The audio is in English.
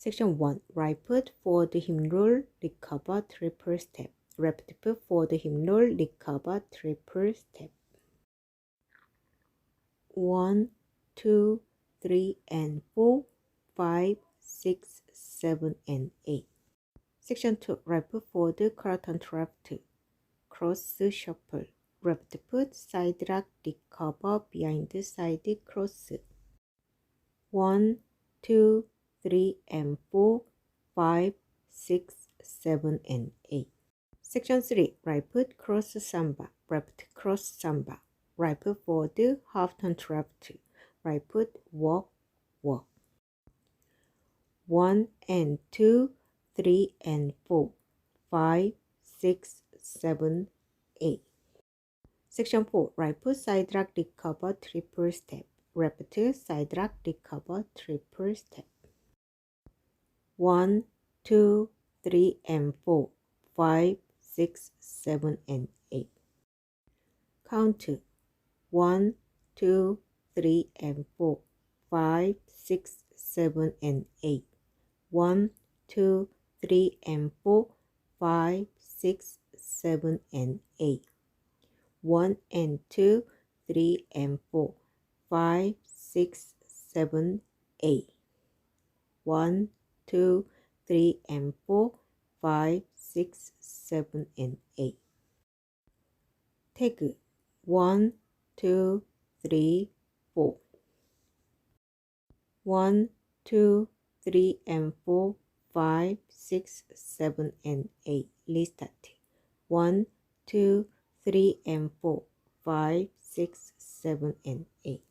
Section 1. Right foot, forward hip roll, recover, triple step. Left foot, forward hip roll, recover, triple step. 1, 2, 3, and 4, 5, 6, 7, and 8. Section 2. Right foot forward, curtain to left, cross shuffle. Left foot, side lock, recover, behind side cross. 1, 2, 3, and 4, 5, 6, 7, and 8. Section 3. Right foot cross samba, left cross samba. Right foot forward, half turn to left. Right foot walk, walk. 1 and 2, 3 and 4, 5, 6, 7, 8. Section 4. Right foot side lock, recover, triple step. Left side lock, recover, triple step. 1, 2, 3, and 4, 5, 6, 7, and 8. Count 1, 2, 3, and 4, 5, 6, 7, and 8. 1, 2, 3, and 4, 5, 6, 7, and 8. 1 and 2, 3, and 4, 5, 6, 7, 8. 1, 2, 3, and 4, 5, 6, 7, and 8. Tag 1, 2, 3, 4. 1, 2, 3, and 4, 5, 6, 7, and 8. Restart. 1, 2, 3, and 4, 5, 6, 7, and 8.